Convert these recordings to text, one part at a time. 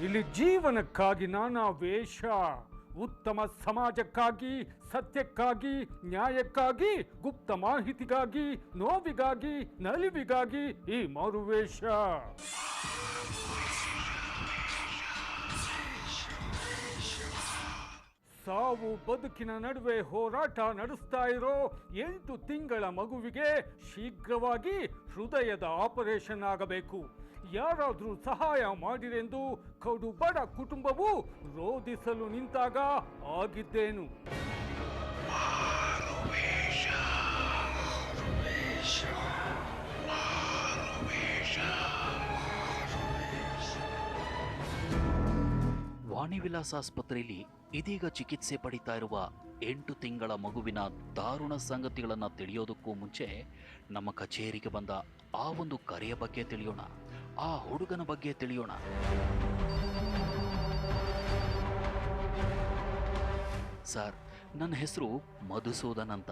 ಇಲ್ಲಿ ಜೀವನಕ್ಕಾಗಿ ನಾನಾ ವೇಷ, ಉತ್ತಮ ಸಮಾಜಕ್ಕಾಗಿ, ಸತ್ಯಕ್ಕಾಗಿ, ನ್ಯಾಯಕ್ಕಾಗಿ, ಗುಪ್ತ ಮಾಹಿತಿಗಾಗಿ, ನೋವಿಗಾಗಿ, ನಲಿವಿಗಾಗಿ ಈ ಮಾರುವೇಷ. ಸಾವು ಬದುಕಿನ ನಡುವೆ ಹೋರಾಟ ನಡೆಸ್ತಾ ಇರೋ 8 ತಿಂಗಳ ಮಗುವಿಗೆ ಶೀಘ್ರವಾಗಿ ಹೃದಯದ ಆಪರೇಷನ್ ಆಗಬೇಕು. ಯಾರಾದರೂ ಸಹಾಯ ಮಾಡಿರೆಂದು ಕಡು ಬಡ ಕುಟುಂಬವು ರೋಧಿಸಲು ನಿಂತಾಗ ಆಗಿದ್ದೇನು? ವಾಣಿವಿಲಾಸ ಆಸ್ಪತ್ರೆಯಲ್ಲಿ ಇದೀಗ ಚಿಕಿತ್ಸೆ ಪಡಿತಾ ಇರುವ 8 ತಿಂಗಳ ಮಗುವಿನ ದಾರುಣ ಸಂಗತಿಗಳನ್ನ ತಿಳಿಯೋದಕ್ಕೂ ಮುಂಚೆ ನಮ್ಮ ಕಚೇರಿಗೆ ಬಂದ ಆ ಒಂದು ಕರೆಯ ಬಗ್ಗೆ ತಿಳಿಯೋಣ, ಆ ಹುಡುಗನ ಬಗ್ಗೆ ತಿಳಿಯೋಣ. ಸರ್, ನನ್ನ ಹೆಸರು ಮಧುಸೂದನ್ ಅಂತ.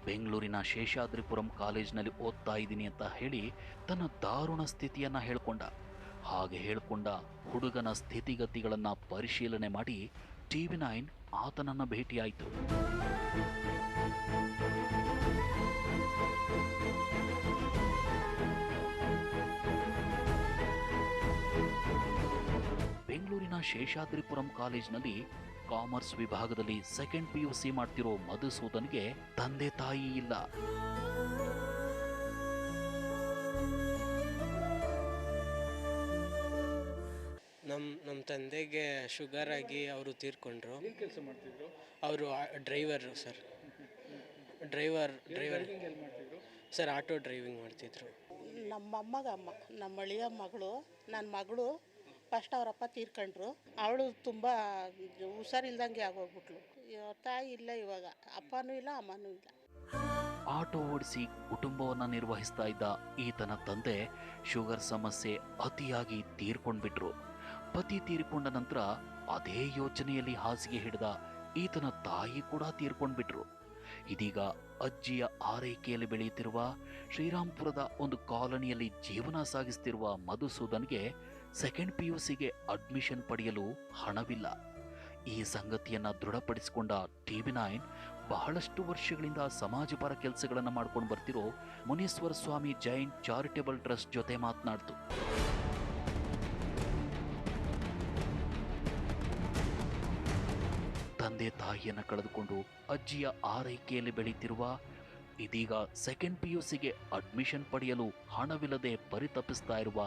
ಬೆಂಗಳೂರಿನ ಶೇಷಾದ್ರಿಪುರಂ ಕಾಲೇಜ್ನಲ್ಲಿ ಓದ್ತಾ ಇದ್ದೀನಿ ಅಂತ ಹೇಳಿ ತನ್ನ ದಾರುಣ ಸ್ಥಿತಿಯನ್ನ ಹೇಳ್ಕೊಂಡ. ಹಾಗೆ ಹೇಳ್ಕೊಂಡ ಹುಡುಗನ ಸ್ಥಿತಿಗತಿಗಳನ್ನ ಪರಿಶೀಲನೆ ಮಾಡಿ TV9 ಆತನನ್ನ ಭೇಟಿಯಾಯಿತು. ಬೆಂಗಳೂರಿನ ಶೇಷಾದ್ರಿಪುರಂ ಕಾಲೇಜ್ನಲ್ಲಿ ಕಾಮರ್ಸ್ ವಿಭಾಗದಲ್ಲಿ ಸೆಕೆಂಡ್ PUC ಮಾಡ್ತಿರೋ ಮಧುಸೂದನ್ಗೆ ತಂದೆ ತಾಯಿ ಇಲ್ಲ. ನಮ್ಮ ತಂದೆಗೆ ಶುಗರ್ ಆಗಿ ಅವರು ತೀರ್ಕೊಂಡ್ರು. ಕೆಲಸ ಮಾಡ್ತಿದ್ರು ಅವರು driver sir. Driver sir, auto driving ಮಾಡ್ತಿದ್ರು. ನಮ್ಮ ಅಳಿಯ ಮಗಳು, ನನ್ನ ಮಗಳು ಫಸ್ಟ್ ಅವರಪ್ಪ ತೀರ್ಕೊಂಡ್ರು. ಅವಳು ತುಂಬ ಹುಷಾರಿಲ್ದಂಗೆ ಆಗೋಗ್ಬಿಟ್ಲು. ತಾಯಿ ಇಲ್ಲ, ಇವಾಗ ಅಪ್ಪನೂ ಇಲ್ಲ ಅಮ್ಮನೂ ಇಲ್ಲ. ಆಟೋ ಓಡಿಸಿ ಕುಟುಂಬವನ್ನ ನಿರ್ವಹಿಸ್ತಾ ಇದ್ದ ಈತನ ತಂದೆ ಶುಗರ್ ಸಮಸ್ಯೆ ಅತಿಯಾಗಿ ತೀರ್ಕೊಂಡ್ಬಿಟ್ರು. ಪತಿ ತೀರ್ಕೊಂಡ ನಂತರ ಅದೇ ಯೋಚನೆಯಲ್ಲಿ ಹಾಸಿಗೆ ಹಿಡಿದ ಈತನ ತಾಯಿ ಕೂಡ ತೀರ್ಕೊಂಡ್ಬಿಟ್ರು. ಇದೀಗ ಅಜ್ಜಿಯ ಆರೈಕೆಯಲ್ಲಿ ಬೆಳೆಯುತ್ತಿರುವ ಶ್ರೀರಾಮ್ಪುರದ ಒಂದು ಕಾಲೋನಿಯಲ್ಲಿ ಜೀವನ ಸಾಗಿಸ್ತಿರುವ ಮಧುಸೂದನ್ಗೆ ಸೆಕೆಂಡ್ PUCಗೆ ಅಡ್ಮಿಷನ್ ಪಡೆಯಲು ಹಣವಿಲ್ಲ. ಈ ಸಂಗತಿಯನ್ನ ದೃಢಪಡಿಸಿಕೊಂಡ TV9 ಬಹಳಷ್ಟು ವರ್ಷಗಳಿಂದ ಸಮಾಜಪರ ಕೆಲಸಗಳನ್ನು ಮಾಡ್ಕೊಂಡು ಬರ್ತಿರೋ ಮುನೀಶ್ವರ ಸ್ವಾಮಿ ಜೈನ್ ಚಾರಿಟೇಬಲ್ ಟ್ರಸ್ಟ್ ಜೊತೆ ಮಾತನಾಡ್ತು. ತಂದೆ ತಾಯಿಯನ್ನು ಕಳೆದುಕೊಂಡು ಅಜ್ಜಿಯ ಆರೈಕೆಯಲ್ಲಿ ಬೆಳೆಯುತ್ತಿರುವ, ಇದೀಗ ಸೆಕೆಂಡ್ PUCಗೆ ಅಡ್ಮಿಷನ್ ಪಡೆಯಲು ಹಣವಿಲ್ಲದೆ ಪರಿತಪಿಸ್ತಾ ಇರುವ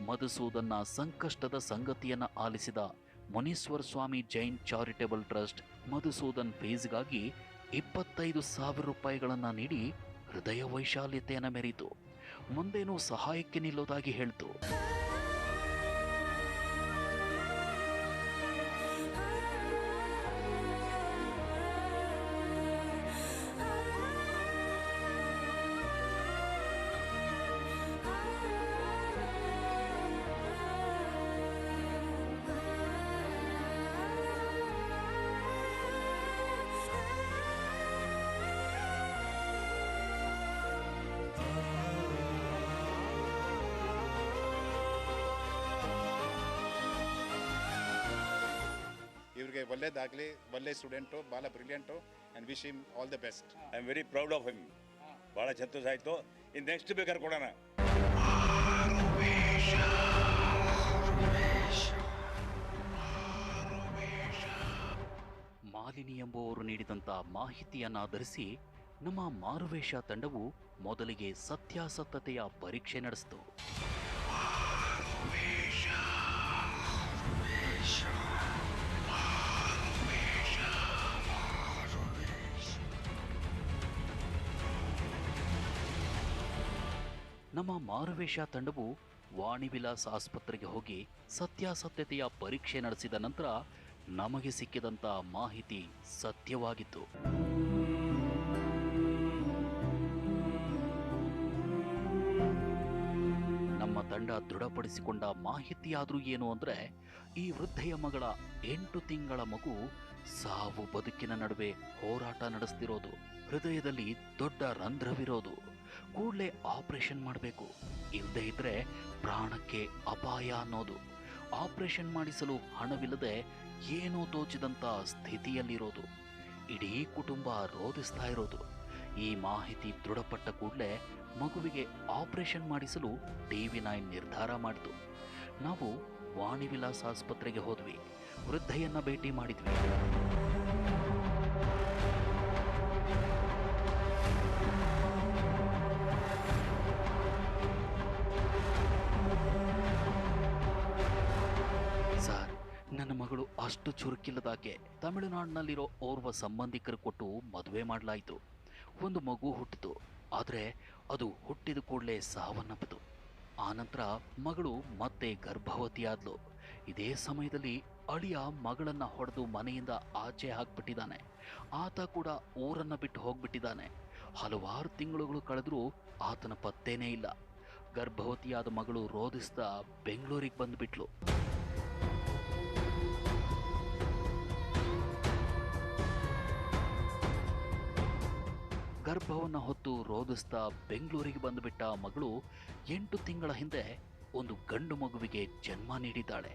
ಮಧುಸೂದನ್ನ ಸಂಕಷ್ಟದ ಸಂಗತಿಯನ್ನ ಆಲಿಸಿದ ಮುನೀಶ್ವರ ಸ್ವಾಮಿ ಜೈನ್ ಚಾರಿಟೇಬಲ್ ಟ್ರಸ್ಟ್ ಮಧುಸೂದನ್ ಫೀಸ್ಗಾಗಿ 25,000 ರೂಪಾಯಿಗಳನ್ನ ನೀಡಿ ಹೃದಯ ವೈಶಾಲ್ಯತೆಯನ್ನು ಮೆರೆಯಿತು. ಮುಂದೇನೂ ಸಹಾಯಕ್ಕೆ ನಿಲ್ಲೋದಾಗಿ ಹೇಳ್ತು. ಇವರಿಗೆ ಒಳ್ಳೆಯದಾಗಲಿ, ಒಳ್ಳೆ ಸ್ಟೂಡೆಂಟು, ಭಾಳ brilliant, and wish him all the best. I am very proud of him. ಭಾಳ ಸಂತೋಷ ಆಯಿತು. ಇನ್ನು ನೆಕ್ಸ್ಟ್ ಬೇಕಾದ್ರೆ ಕೊಡೋಣ. ಮಾಲಿನಿ ಎಂಬುವವರು ನೀಡಿದಂಥ ಮಾಹಿತಿಯನ್ನಾಧರಿಸಿ ನಮ್ಮ ಮಾರುವೇಷ ತಂಡವು ಮೊದಲಿಗೆ ಸತ್ಯಾಸತ್ಯತೆಯ ಪರೀಕ್ಷೆ ನಡೆಸಿತು. ನಮ್ಮ ಮಾರುವೇಷ ತಂಡವು ವಾಣಿವಿಲಾಸ ಆಸ್ಪತ್ರೆಗೆ ಹೋಗಿ ಸತ್ಯಾಸತ್ಯತೆಯ ಪರೀಕ್ಷೆ ನಡೆಸಿದ ನಂತರ ನಮಗೆ ಸಿಕ್ಕಿದಂಥ ಮಾಹಿತಿ ಸತ್ಯವಾಗಿತ್ತು. ನಮ್ಮ ತಂಡ ದೃಢಪಡಿಸಿಕೊಂಡ ಮಾಹಿತಿಯಾದ್ರೂ ಏನು ಅಂದ್ರೆ, ಈ ವೃದ್ಧೆಯ ಮಗಳ 8 ತಿಂಗಳ ಮಗು ಸಾವು ಬದುಕಿನ ನಡುವೆ ಹೋರಾಟ ನಡೆಸ್ತಿರೋದು, ಹೃದಯದಲ್ಲಿ ದೊಡ್ಡ ರಂಧ್ರವಿರೋದು, ಕೂಡಲೇ ಆಪರೇಷನ್ ಮಾಡಬೇಕು, ಇಲ್ಲದೇ ಇದ್ರೆ ಪ್ರಾಣಕ್ಕೆ ಅಪಾಯ ಅನ್ನೋದು, ಆಪರೇಷನ್ ಮಾಡಿಸಲು ಹಣವಿಲ್ಲದೆ ಏನೋ ತೋಚಿದಂತ ಸ್ಥಿತಿಯಲ್ಲಿರೋದು. ಇಡೀ ಕುಟುಂಬ ರೋಧಿಸ್ತಾ ಇರೋದು. ಈ ಮಾಹಿತಿ ದೃಢಪಟ್ಟ ಕೂಡಲೇ ಮಗುವಿಗೆ ಆಪರೇಷನ್ ಮಾಡಿಸಲು TV9 ನಿರ್ಧಾರ ಮಾಡಿತು. ನಾವು ವಾಣಿ ವಿಲಾಸ್ ಆಸ್ಪತ್ರೆಗೆ ಹೋದ್ವಿ. ವೃದ್ಧೆಯನ್ನ ಭೇಟಿ ಮಾಡಿದ್ವಿ. ಸರ್, ನನ್ನ ಮಗಳು ಅಷ್ಟು ಚುರುಕಿಲ್ಲದಾಕೆ. ತಮಿಳುನಾಡಿನಲ್ಲಿರೋ ಓರ್ವ ಸಂಬಂಧಿಕರು ಕೊಟ್ಟು ಮದುವೆ ಮಾಡಲಾಯಿತು. ಒಂದು ಮಗು ಹುಟ್ಟಿತು. ಆದರೆ ಅದು ಹುಟ್ಟಿದ ಕೂಡಲೇ ಸಾವನ್ನಪ್ಪಿತು. ಆನಂತರ ಮಗಳು ಮತ್ತೆ ಗರ್ಭವತಿಯಾದ್ಲು. ಇದೇ ಸಮಯದಲ್ಲಿ ಅಳಿಯ ಮಗಳನ್ನ ಹೊಡೆದು ಮನೆಯಿಂದ ಆಚೆ ಹಾಕ್ಬಿಟ್ಟಿದ್ದಾನೆ. ಆತ ಕೂಡ ಊರನ್ನ ಬಿಟ್ಟು ಹೋಗ್ಬಿಟ್ಟಿದ್ದಾನೆ. ಹಲವಾರು ತಿಂಗಳುಗಳು ಕಳೆದ್ರೂ ಆತನ ಪತ್ತೇನೇ ಇಲ್ಲ. ಗರ್ಭವತಿಯಾದ ಮಗಳು ರೋಧಿಸ್ತಾ ಬೆಂಗಳೂರಿಗೆ ಬಂದುಬಿಟ್ಲು. ಗರ್ಭವನ್ನು ಹೊತ್ತು ರೋಧಿಸ್ತಾ ಬೆಂಗಳೂರಿಗೆ ಬಂದುಬಿಟ್ಟ ಮಗಳು 8 ತಿಂಗಳ ಹಿಂದೆ ಒಂದು ಗಂಡು ಮಗುವಿಗೆ ಜನ್ಮ ನೀಡಿದ್ದಾಳೆ.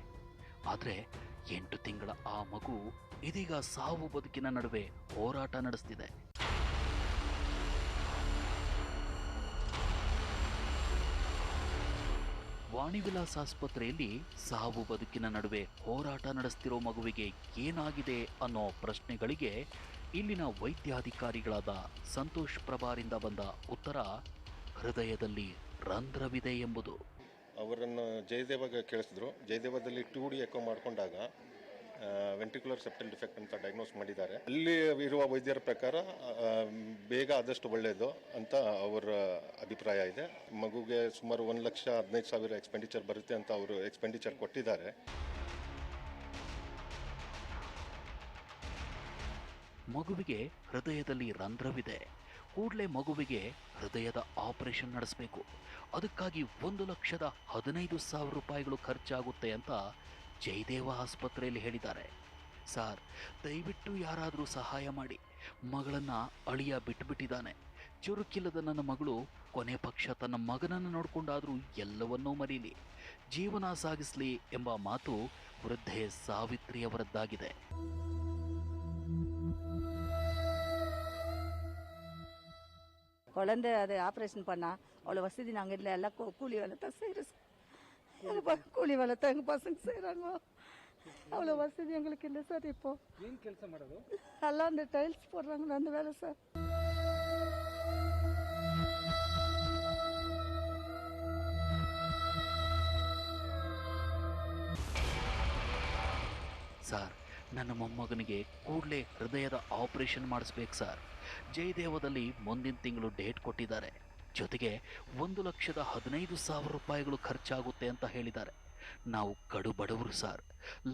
ಆದರೆ 8 ತಿಂಗಳ ಆ ಮಗು ಇದೀಗ ಸಾವು ಬದುಕಿನ ನಡುವೆ ಹೋರಾಟ ನಡೆಸ್ತಿದೆ. ವಾಣಿ ವಿಲಾಸ್ ಆಸ್ಪತ್ರೆಯಲ್ಲಿ ಸಾವು ಬದುಕಿನ ನಡುವೆ ಹೋರಾಟ ನಡೆಸ್ತಿರೋ ಮಗುವಿಗೆ ಏನಾಗಿದೆ ಅನ್ನೋ ಪ್ರಶ್ನೆಗಳಿಗೆ ಇಲ್ಲಿನ ವೈದ್ಯಾಧಿಕಾರಿಗಳಾದ ಸಂತೋಷ್ ಪ್ರಭಾರಿಂದ ಬಂದ ಉತ್ತರ ಹೃದಯದಲ್ಲಿ ರಂಧ್ರವಿದೆ ಎಂಬುದು. ಅವರನ್ನು ಜಯದೇವಾಗ ಕೇಳಿಸಿದ್ರು. ಜಯದೇವದಲ್ಲಿ 2D ಎಕೋ ಮಾಡಿಕೊಂಡಾಗ ವೆಂಟ್ರಿಕ್ಯುಲರ್ ಸೆಪ್ಟಲ್ ಡಿಫೆಕ್ಟ್ ಅಂತ ಡಯಾಗ್ನೋಸ್ ಮಾಡಿದ್ದಾರೆ. ಅಲ್ಲಿ ಇರುವ ವೈದ್ಯರ ಪ್ರಕಾರ ಬೇಗ ಆದಷ್ಟು ಒಳ್ಳೆಯದು ಅಂತ ಅವರ ಅಭಿಪ್ರಾಯ ಇದೆ. ಮಗುಗೆ ಸುಮಾರು 1,15,000 ಎಕ್ಸ್ಪೆಂಡಿಚರ್ ಬರುತ್ತೆ ಅಂತ ಅವರು ಎಕ್ಸ್ಪೆಂಡಿಚರ್ ಕೊಟ್ಟಿದ್ದಾರೆ. ಮಗುವಿಗೆ ಹೃದಯದಲ್ಲಿ ರಂಧ್ರವಿದೆ. ಕೂಡಲೇ ಮಗುವಿಗೆ ಹೃದಯದ ಆಪರೇಷನ್ ನಡೆಸಬೇಕು. ಅದಕ್ಕಾಗಿ 1,15,000 ರೂಪಾಯಿಗಳು ಖರ್ಚಾಗುತ್ತೆ ಅಂತ ಜಯದೇವ ಆಸ್ಪತ್ರೆಯಲ್ಲಿ ಹೇಳಿದ್ದಾರೆ. ಸರ್, ದಯವಿಟ್ಟು ಯಾರಾದರೂ ಸಹಾಯ ಮಾಡಿ. ಮಗಳನ್ನ ಅಳಿಯ ಬಿಟ್ಟುಬಿಟ್ಟಿದ್ದಾನೆ. ಚುರುಕಿಲ್ಲದ ನನ್ನ ಮಗಳು ಕೊನೆ ಪಕ್ಷ ತನ್ನ ಮಗನನ್ನು ನೋಡಿಕೊಂಡಾದರೂ ಎಲ್ಲವನ್ನೂ ಮರೀಲಿ, ಜೀವನ ಸಾಗಿಸಲಿ ಎಂಬ ಮಾತು ವೃದ್ಧೆ ಸಾವಿತ್ರಿಯವರದ್ದಾಗಿದೆ. குழந்தை அதை ஆப்ரேஷன் பண்ணா அவ்வளோ வசதி நாங்கள் இல்லை. எல்லாம் கூலி வேலை தான் செய்கிறோம். கூலி வேலை தான் எங்கள் பசங்க செய்கிறாங்க. அவ்வளோ வசதி எங்களுக்கு இல்லை சார். இப்போ ಏನು ಕೆಲಸ ಮಾಡೋದು? எல்லாம் அந்த டைல்ஸ் போடுறாங்க, அந்த வேலை சார். ಸರ್, ನನ್ನ ಮೊಮ್ಮಗನಿಗೆ ಕೂಡಲೇ ಹೃದಯದ ಆಪರೇಷನ್ ಮಾಡಿಸ್ಬೇಕು ಸರ್. ಜಯದೇವದಲ್ಲಿ ಮುಂದಿನ ತಿಂಗಳು ಡೇಟ್ ಕೊಟ್ಟಿದ್ದಾರೆ. ಜೊತೆಗೆ 1,15,000 ರೂಪಾಯಿಗಳು ಖರ್ಚಾಗುತ್ತೆ ಅಂತ ಹೇಳಿದ್ದಾರೆ. ನಾವು ಕಡು ಬಡವರು ಸರ್.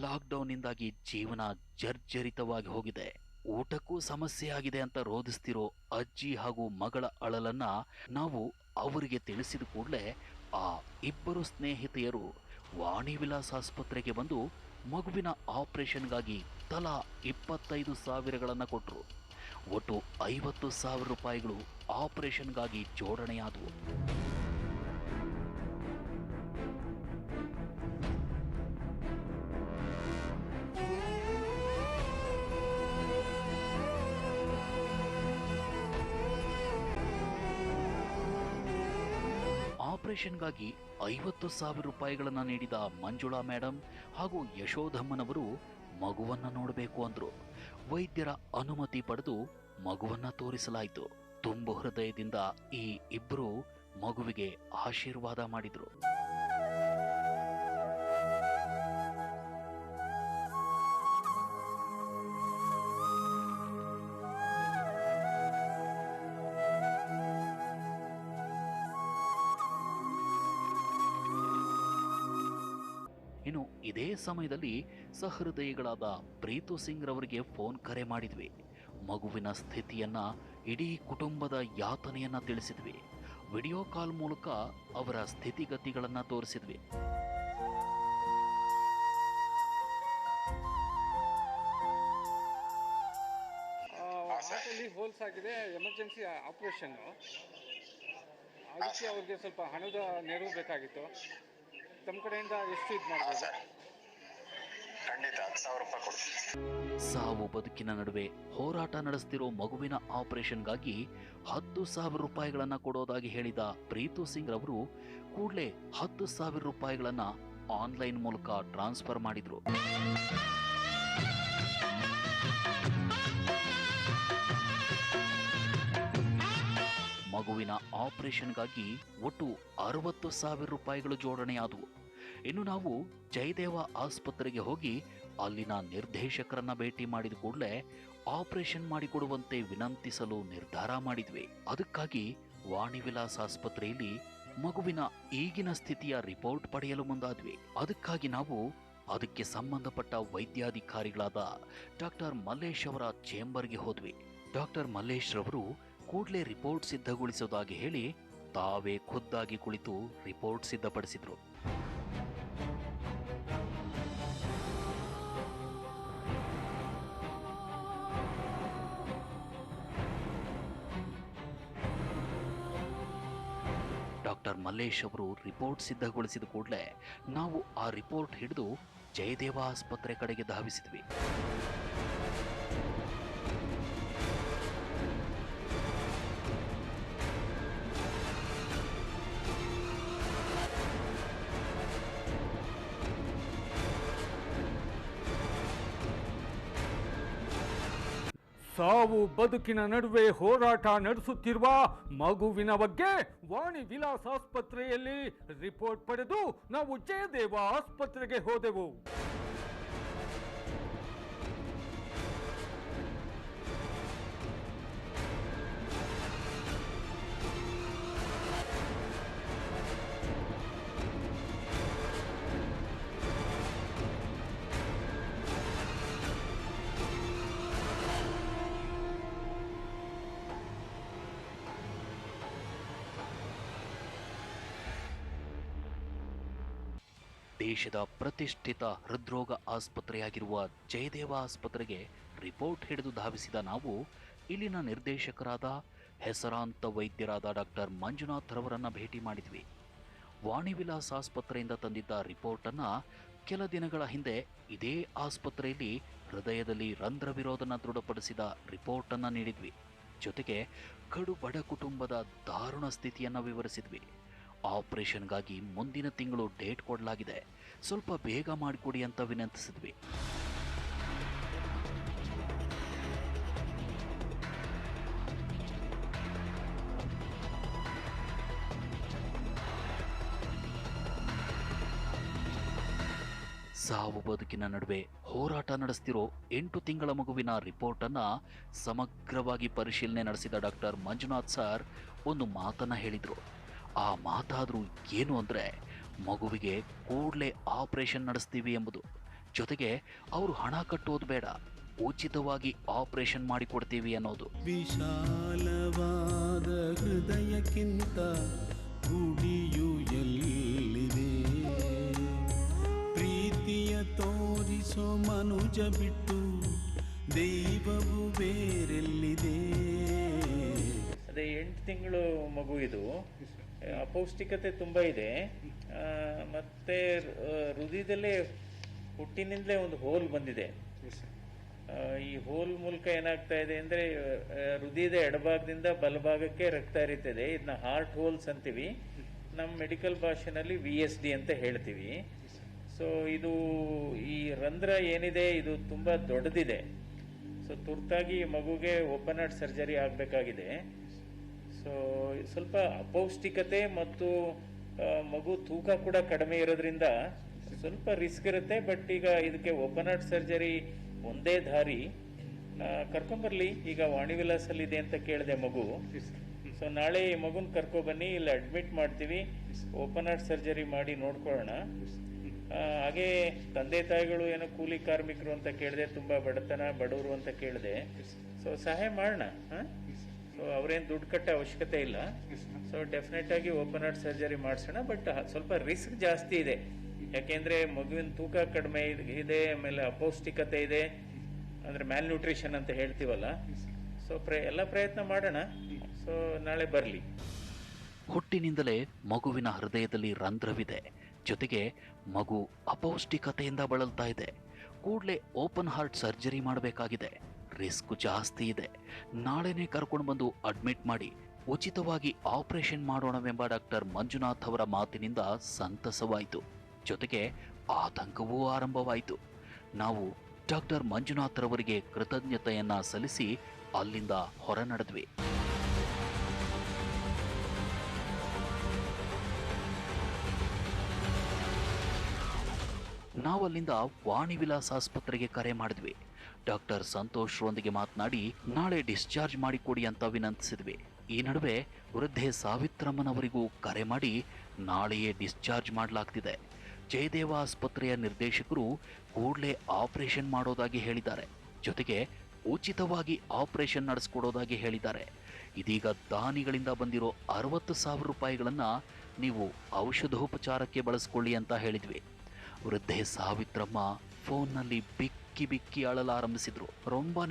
ಲಾಕ್ಡೌನ್ನಿಂದಾಗಿ ಜೀವನ ಜರ್ಜರಿತವಾಗಿ ಹೋಗಿದೆ. ಊಟಕ್ಕೂ ಸಮಸ್ಯೆ ಆಗಿದೆ ಅಂತ ರೋಧಿಸ್ತಿರೋ ಅಜ್ಜಿ ಹಾಗೂ ಮಗಳ ಅಳಲನ್ನ ನಾವು ಅವರಿಗೆ ತಿಳಿಸಿದ ಕೂಡಲೇ ಆ ಇಬ್ಬರು ಸ್ನೇಹಿತೆಯರು ವಾಣಿ ವಿಲಾಸ್ ಆಸ್ಪತ್ರೆಗೆ ಬಂದು ಮಗುವಿನ ಆಪರೇಷನ್ಗಾಗಿ ತಲಾ 25,000ಗಳನ್ನು ಕೊಟ್ಟರು. ಒಟ್ಟು 50,000 ರೂಪಾಯಿಗಳು ಆಪರೇಷನ್ಗಾಗಿ ಜೋಡಣೆಯಾದವು. ಆಪರೇಷನ್ಗಾಗಿ 50,000 ರೂಪಾಯಿಗಳನ್ನು ನೀಡಿದ ಮಂಜುಳಾ ಮೇಡಮ್ ಹಾಗೂ ಯಶೋಧಮ್ಮನವರು ಮಗುವನ್ನ ನೋಡಬೇಕು ಅಂದ್ರು. ವೈದ್ಯರ ಅನುಮತಿ ಪಡೆದು ಮಗುವನ್ನ ತೋರಿಸಲಾಯಿತು. ತುಂಬು ಹೃದಯದಿಂದ ಈ ಇಬ್ಬರು ಮಗುವಿಗೆ ಆಶೀರ್ವಾದ ಮಾಡಿದ್ರು. ಇನ್ನು ಇದೇ ಸಮಯದಲ್ಲಿ ಸಹೃದಯಿಗಳಾದ ಪ್ರೀತು ಸಿಂಗ್ ರವರಿಗೆ ಫೋನ್ ಕರೆ ಮಾಡಿದ್ವಿ. ಮಗುವಿನ ಸ್ಥಿತಿಯನ್ನ, ಇಡೀ ಕುಟುಂಬದ ಯಾತನೆಯನ್ನ ತಿಳಿಸಿದ್ವಿ. ವಿಡಿಯೋ ಕಾಲ್ ಮೂಲಕ ಅವರ ಸ್ಥಿತಿಗತಿಗಳನ್ನ ತೋರಿಸಿದ್ವಿ. ಹಾರ್ಟಲ್ಲಿ ಹೋಲ್ಸ್ ಆಗಿದೆ, ಎಮರ್ಜೆನ್ಸಿ ಆಪರೇಷನ್ನು. ಅದಕ್ಕೆ ಅವ್ರಿಗೆ ಸ್ವಲ್ಪ ಹಣದ ನೆರವು ಬೇಕಾಗಿತ್ತು. ತಮ್ಮ ಕಡೆಯಿಂದ ಎಷ್ಟು ಇದು ಮಾಡ್ಬೋದು? ಖಂಡಿತ 1000 ರೂಪಾಯಿ ಕೊಡ್ತೀನಿ. ಸಾವು ಬದುಕಿನ ನಡುವೆ ಹೋರಾಟ ನಡೆಸ್ತಿರೋ ಮಗುವಿನ ಆಪರೇಷನ್ಗಾಗಿ 10,000 ರೂಪಾಯಿಗಳನ್ನ ಕೊಡೋದಾಗಿ ಹೇಳಿದ ಪ್ರೀತು ಸಿಂಗ್ ರವರು ಕೂಡಲೇ 10,000 ರೂಪಾಯಿಗಳನ್ನ ಆನ್ಲೈನ್ ಮೂಲಕ ಟ್ರಾನ್ಸ್ಫರ್ ಮಾಡಿದ್ರು. ಮಗುವಿನ ಆಪರೇಷನ್ಗಾಗಿ ಒಟ್ಟು 60,000 ರೂಪಾಯಿಗಳು ಜೋಡಣೆಯಾದವು. ಇನ್ನು ನಾವು ಜಯದೇವ ಆಸ್ಪತ್ರೆಗೆ ಹೋಗಿ ಅಲ್ಲಿನ ನಿರ್ದೇಶಕರನ್ನ ಭೇಟಿ ಮಾಡಿದ ಕೂಡಲೇ ಆಪರೇಷನ್ ಮಾಡಿಕೊಡುವಂತೆ ವಿನಂತಿಸಲು ನಿರ್ಧಾರ ಮಾಡಿದ್ವಿ. ಅದಕ್ಕಾಗಿ ವಾಣಿವಿಲಾಸ್ ಆಸ್ಪತ್ರೆಯಲ್ಲಿ ಮಗುವಿನ ಈಗಿನ ಸ್ಥಿತಿಯ ರಿಪೋರ್ಟ್ ಪಡೆಯಲು ಮುಂದಾದ್ವಿ. ಅದಕ್ಕಾಗಿ ನಾವು ಅದಕ್ಕೆ ಸಂಬಂಧಪಟ್ಟ ವೈದ್ಯಾಧಿಕಾರಿಗಳಾದ ಡಾಕ್ಟರ್ ಮಲ್ಲೇಶ್ ಅವರ ಚೇಂಬರ್ಗೆ ಹೋದ್ವಿ. ಡಾಕ್ಟರ್ ಮಲ್ಲೇಶ್ ರವರು ಕೂಡಲೇ ರಿಪೋರ್ಟ್ ಸಿದ್ಧಗೊಳಿಸೋದಾಗಿ ಹೇಳಿ ತಾವೇ ಖುದ್ದಾಗಿ ಕುಳಿತು ರಿಪೋರ್ಟ್ ಸಿದ್ಧಪಡಿಸಿದ್ರು. ಡಾಕ್ಟರ್ ಮಲ್ಲೇಶ್ ಅವರು ರಿಪೋರ್ಟ್ ಸಿದ್ಧಗೊಳಿಸಿದ ಕೂಡಲೇ ನಾವು ಆ ರಿಪೋರ್ಟ್ ಹಿಡಿದು ಜಯದೇವ ಆಸ್ಪತ್ರೆ ಕಡೆಗೆ ಧಾವಿಸಿದ್ವಿ. ಸಾವು ಬದುಕಿನ ನಡುವೆ ಹೋರಾಟ ನಡೆಸುತ್ತಿರುವ ಮಗುವಿನ ಬಗ್ಗೆ ವಾಣಿ ವಿಲಾಸ್ ಆಸ್ಪತ್ರೆಯಲ್ಲಿ ರಿಪೋರ್ಟ್ ಪಡೆದು ನಾವು ಜಯದೇವ ಆಸ್ಪತ್ರೆಗೆ ಹೋದೆವು. ದೇಶದ ಪ್ರತಿಷ್ಠಿತ ಹೃದ್ರೋಗ ಆಸ್ಪತ್ರೆಯಾಗಿರುವ ಜಯದೇವ ಆಸ್ಪತ್ರೆಗೆ ರಿಪೋರ್ಟ್ ಹಿಡಿದು ಧಾವಿಸಿದ ನಾವು ಇಲ್ಲಿನ ನಿರ್ದೇಶಕರಾದ ಹೆಸರಾಂತ ವೈದ್ಯರಾದ ಡಾಕ್ಟರ್ ಮಂಜುನಾಥ್ ರವರನ್ನ ಭೇಟಿ ಮಾಡಿದ್ವಿ. ವಾಣಿವಿಲಾಸ್ ಆಸ್ಪತ್ರೆಯಿಂದ ತಂದಿದ್ದ ರಿಪೋರ್ಟ್ ಅನ್ನ ಕೆಲ ದಿನಗಳ ಹಿಂದೆ ಇದೇ ಆಸ್ಪತ್ರೆಯಲ್ಲಿ ಹೃದಯದಲ್ಲಿ ರಂಧ್ರ ವಿರೋಧನ ದೃಢಪಡಿಸಿದ ರಿಪೋರ್ಟ್ ಅನ್ನ ನೀಡಿದ್ವಿ. ಜೊತೆಗೆ ಕಡು ಬಡ ಕುಟುಂಬದ ದಾರುಣ ಸ್ಥಿತಿಯನ್ನ ವಿವರಿಸಿದ್ವಿ. ಆಪರೇಷನ್ಗಾಗಿ ಮುಂದಿನ ತಿಂಗಳು ಡೇಟ್ ಕೊಡಲಾಗಿದೆ, ಸ್ವಲ್ಪ ಬೇಗ ಮಾಡಿಕೊಡಿ ಅಂತ ವಿನಂತಿಸಿದ್ವಿ. ಸಾವು ಬದುಕಿನ ನಡುವೆ ಹೋರಾಟ ನಡೆಸ್ತಿರೋ 8 ತಿಂಗಳ ಮಗುವಿನ ರಿಪೋರ್ಟ್ ಅನ್ನ ಸಮಗ್ರವಾಗಿ ಪರಿಶೀಲನೆ ನಡೆಸಿದ ಡಾಕ್ಟರ್ ಮಂಜುನಾಥ್ ಸರ್ ಒಂದು ಮಾತನ್ನ ಹೇಳಿದ್ರು. ಆ ಮಾತಾದ್ರೂ ಏನು ಅಂದ್ರೆ ಮಗುವಿಗೆ ಕೂಡಲೇ ಆಪರೇಷನ್ ನಡೆಸ್ತೀವಿ ಎಂಬುದು. ಜೊತೆಗೆ ಅವರು ಹಣ ಕಟ್ಟೋದು ಬೇಡ, ಉಚಿತವಾಗಿ ಆಪರೇಷನ್ ಮಾಡಿಕೊಡ್ತೀವಿ ಅನ್ನೋದು. ವಿಶಾಲವಾದ ಹೃದಯಕ್ಕಿಂತ ಗುಡಿಯು ಎಲ್ಲಿದೆ, ಪ್ರೀತಿಯ ತೋರಿಸೋ ಮನುಜ ಬಿಟ್ಟು ದೈವವು ಬೇರೆಲ್ಲಿದೆ. ಅದೇ 8 ತಿಂಗಳು ಮಗು ಇದು, ಅಪೌಷ್ಟಿಕತೆ ತುಂಬ ಇದೆ. ಮತ್ತೆ ಹೃದಯದಲ್ಲೇ ಹುಟ್ಟಿನಿಂದಲೇ ಒಂದು ಹೋಲ್ ಬಂದಿದೆ. ಈ ಹೋಲ್ ಮೂಲಕ ಏನಾಗ್ತಾ ಇದೆ ಅಂದರೆ ಹೃದಯದ ಎಡಭಾಗದಿಂದ ಬಲಭಾಗಕ್ಕೆ ರಕ್ತ ಹರಿತದೆ. ಇದನ್ನ ಹಾರ್ಟ್ ಹೋಲ್ಸ್ ಅಂತೀವಿ, ನಮ್ಮ ಮೆಡಿಕಲ್ ಭಾಷೆನಲ್ಲಿ VSD ಅಂತ ಹೇಳ್ತೀವಿ. ಸೊ ಇದು ಈ ರಂಧ್ರ ಏನಿದೆ ಇದು ತುಂಬ ದೊಡ್ಡದಿದೆ. ಸೊ ತುರ್ತಾಗಿ ಮಗುಗೆ ಓಪನ್ ಹಾರ್ಟ್ ಸರ್ಜರಿ ಆಗಬೇಕಾಗಿದೆ. ಸೊ ಸ್ವಲ್ಪ ಅಪೌಷ್ಟಿಕತೆ ಮತ್ತು ಮಗು ತೂಕ ಕೂಡ ಕಡಿಮೆ ಇರೋದ್ರಿಂದ ಸ್ವಲ್ಪ ರಿಸ್ಕ್ ಇರುತ್ತೆ. ಬಟ್ ಈಗ ಇದಕ್ಕೆ ಓಪನ್ ಹಾರ್ಟ್ ಸರ್ಜರಿ ಒಂದೇ ದಾರಿ. ಕರ್ಕೊಂಬರ್ಲಿ, ಈಗ ವಾಣಿವಿಲಾಸಲ್ಲಿ ಇದೆ ಅಂತ ಕೇಳಿದೆ ಮಗು. ಸೊ ನಾಳೆ ಈ ಮಗುನ ಕರ್ಕೊಬನ್ನಿ, ಇಲ್ಲಿ ಅಡ್ಮಿಟ್ ಮಾಡ್ತೀವಿ, ಓಪನ್ ಹಾರ್ಟ್ ಸರ್ಜರಿ ಮಾಡಿ ನೋಡ್ಕೊಳ್ಳೋಣ. ಹಾಗೆ ತಂದೆ ತಾಯಿಗಳು ಏನೋ ಕೂಲಿ ಕಾರ್ಮಿಕರು ಅಂತ ಕೇಳಿದೆ, ತುಂಬ ಬಡವರು ಅಂತ ಕೇಳಿದೆ. ಸೊ ಸಹಾಯ ಮಾಡೋಣ. ಸೊ ಅವ್ರೇನು ದುಡ್ಡು ಕಟ್ಟೋ ಅವಶ್ಯಕತೆ ಇಲ್ಲ. ಸೊ ಡೆಫಿನೆಟ್ ಆಗಿ ಓಪನ್ ಹಾರ್ಟ್ ಸರ್ಜರಿ ಮಾಡಿಸೋಣ. ಬಟ್ ಸ್ವಲ್ಪ ರಿಸ್ಕ್ ಜಾಸ್ತಿ ಇದೆ, ಯಾಕೆಂದರೆ ಮಗುವಿನ ತೂಕ ಕಡಿಮೆ ಇದೆ, ಆಮೇಲೆ ಅಪೌಷ್ಟಿಕತೆ ಇದೆ, ಅಂದರೆ ಮ್ಯಾಲ್ ನ್ಯೂಟ್ರಿಷನ್ ಅಂತ ಹೇಳ್ತೀವಲ್ಲ. ಸೊ ಎಲ್ಲ ಪ್ರಯತ್ನ ಮಾಡೋಣ. ಸೊ ನಾಳೆ ಬರಲಿ. ಹುಟ್ಟಿನಿಂದಲೇ ಮಗುವಿನ ಹೃದಯದಲ್ಲಿ ರಂಧ್ರವಿದೆ. ಜೊತೆಗೆ ಮಗು ಅಪೌಷ್ಟಿಕತೆಯಿಂದ ಬಳಲ್ತಾ ಇದೆ. ಕೂಡಲೇ ಓಪನ್ ಹಾರ್ಟ್ ಸರ್ಜರಿ ಮಾಡಬೇಕಾಗಿದೆ, ರಿಸ್ಕ್ ಜಾಸ್ತಿ ಇದೆ, ನಾಳೆನೇ ಕರ್ಕೊಂಡು ಬಂದು ಅಡ್ಮಿಟ್ ಮಾಡಿ ಉಚಿತವಾಗಿ ಆಪರೇಷನ್ ಮಾಡೋಣವೆಂಬ ಡಾಕ್ಟರ್ ಮಂಜುನಾಥ್ ಅವರ ಮಾತಿನಿಂದ ಸಂತಸವಾಯಿತು. ಜೊತೆಗೆ ಆತಂಕವೂ ಆರಂಭವಾಯಿತು. ನಾವು ಡಾಕ್ಟರ್ ಮಂಜುನಾಥ್ ರವರಿಗೆ ಕೃತಜ್ಞತೆಯನ್ನ ಸಲ್ಲಿಸಿ ಅಲ್ಲಿಂದ ಹೊರ ನಡೆದ್ವಿ. ನಾವಲ್ಲಿಂದ ವಾಣಿ ವಿಲಾಸ್ ಆಸ್ಪತ್ರೆಗೆ ಕರೆ ಮಾಡಿದ್ವಿ. ಡಾಕ್ಟರ್ ಸಂತೋಷ್ ರೊಂದಿಗೆ ಮಾತನಾಡಿ ನಾಳೆ ಡಿಸ್ಚಾರ್ಜ್ ಮಾಡಿಕೊಡಿ ಅಂತ ವಿನಂತಿಸಿದ್ವಿ. ಈ ನಡುವೆ ವೃದ್ಧೆ ಸಾವಿತ್ರಮ್ಮನವರಿಗೂ ಕರೆ ಮಾಡಿ ನಾಳೆಯೇ ಡಿಸ್ಚಾರ್ಜ್ ಮಾಡಲಾಗ್ತಿದೆ. ಜಯದೇವ ಆಸ್ಪತ್ರೆಯ ನಿರ್ದೇಶಕರು ಕೂಡಲೇ ಆಪರೇಷನ್ ಮಾಡೋದಾಗಿ ಹೇಳಿದ್ದಾರೆ. ಜೊತೆಗೆ ಉಚಿತವಾಗಿ ಆಪರೇಷನ್ ನಡೆಸ್ಕೊಡೋದಾಗಿ ಹೇಳಿದ್ದಾರೆ. ಇದೀಗ ದಾನಿಗಳಿಂದ ಬಂದಿರೋ 60,000 ರೂಪಾಯಿಗಳನ್ನ ನೀವು ಔಷಧೋಪಚಾರಕ್ಕೆ ಬಳಸ್ಕೊಳ್ಳಿ ಅಂತ ಹೇಳಿದ್ವಿ. ವೃದ್ಧೆ ಸಾವಿತ್ರಮ್ಮ ಫೋನ್ನಲ್ಲಿ ಬಿಕ್ಕಿ ಬಿಕ್ಕಿ ಅಳಲಾರಂಭಿಸಿದ್ರು. ರೊಂಬ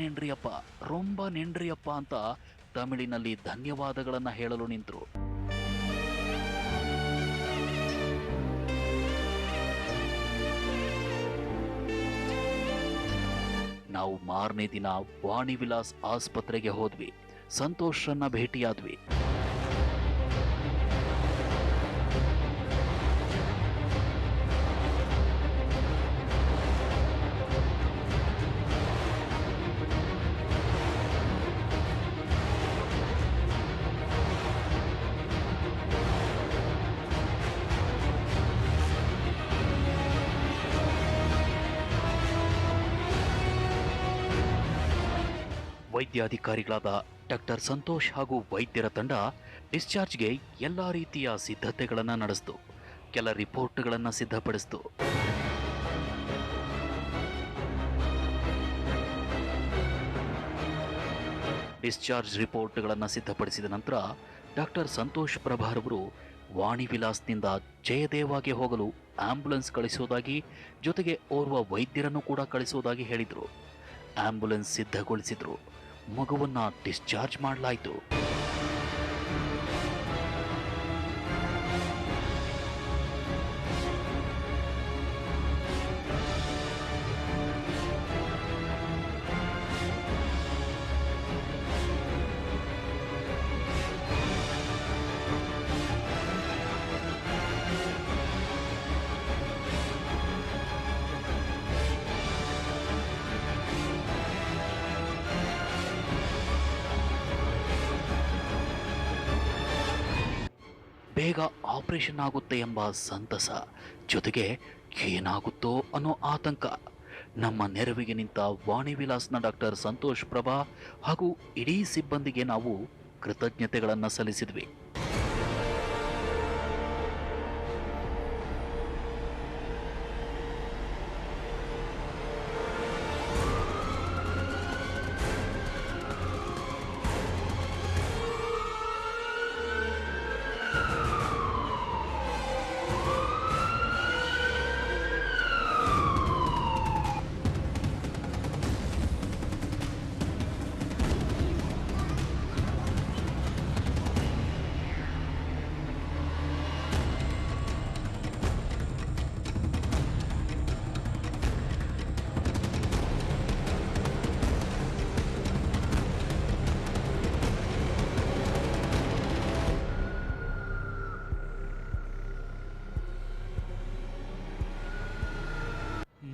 ನೆಂಡ್ರಿಯಪ್ಪ ಅಂತ ತಮಿಳಿನಲ್ಲಿ ಧನ್ಯವಾದಗಳನ್ನ ಹೇಳಲು ನಿಂತರು. ನಾವು ಮಾರನೇ ದಿನ ವಾಣಿ ವಿಲಾಸ್ ಆಸ್ಪತ್ರೆಗೆ ಹೋದ್ವಿ. ಸಂತೋಷ್ರನ್ನ ಭೇಟಿಯಾದ್ವಿ. ವೈದ್ಯಾಧಿಕಾರಿಗಳಾದ ಡಾಕ್ಟರ್ ಸಂತೋಷ್ ಹಾಗೂ ವೈದ್ಯರ ತಂಡ ಡಿಸ್ಚಾರ್ಜ್ಗೆ ಎಲ್ಲ ರೀತಿಯ ಸಿದ್ಧತೆಗಳನ್ನು ನಡೆಸಿತು. ಕೆಲ ರಿಪೋರ್ಟ್ಗಳನ್ನು ಸಿದ್ಧಪಡಿಸಿತು. ಡಿಸ್ಚಾರ್ಜ್ ರಿಪೋರ್ಟ್ಗಳನ್ನು ಸಿದ್ಧಪಡಿಸಿದ ನಂತರ ಡಾಕ್ಟರ್ ಸಂತೋಷ್ ಪ್ರಭಾರವರು ವಾಣಿ ವಿಲಾಸ್ನಿಂದ ಜಯದೇವಾಗೆ ಹೋಗಲು ಆಂಬ್ಯುಲೆನ್ಸ್ ಕಳಿಸೋದಾಗಿ, ಜೊತೆಗೆ ಓರ್ವ ವೈದ್ಯರನ್ನು ಕೂಡ ಕಳಿಸೋದಾಗಿ ಹೇಳಿದರು. ಆಂಬ್ಯುಲೆನ್ಸ್ ಸಿದ್ಧಗೊಳಿಸಿದ್ರು. ಮಗುವನ್ನ ಡಿಸ್ಚಾರ್ಜ್ ಮಾಡಲಾಯಿತು. ಬೇಗ ಆಪರೇಷನ್ ಆಗುತ್ತೆ ಎಂಬ ಸಂತಸ, ಜೊತೆಗೆ ಏನಾಗುತ್ತೋ ಅನ್ನೋ ಆತಂಕ. ನಮ್ಮ ನೆರವಿಗೆ ನಿಂತ ವಾಣಿ ವಿಲಾಸ್ನ ಡಾಕ್ಟರ್ ಸಂತೋಷ್ ಪ್ರಭಾ ಹಾಗೂ ಇಡೀ ಸಿಬ್ಬಂದಿಗೆ ನಾವು ಕೃತಜ್ಞತೆಗಳನ್ನು ಸಲ್ಲಿಸಿದ್ವಿ.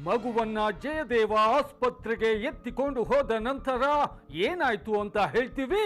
ಮಗುವನ್ನ ಜಯದೇವ ಆಸ್ಪತ್ರೆಗೆ ಎತ್ತಿಕೊಂಡು ಹೋದ ನಂತರ ಏನಾಯ್ತು ಅಂತ ಹೇಳ್ತೀವಿ.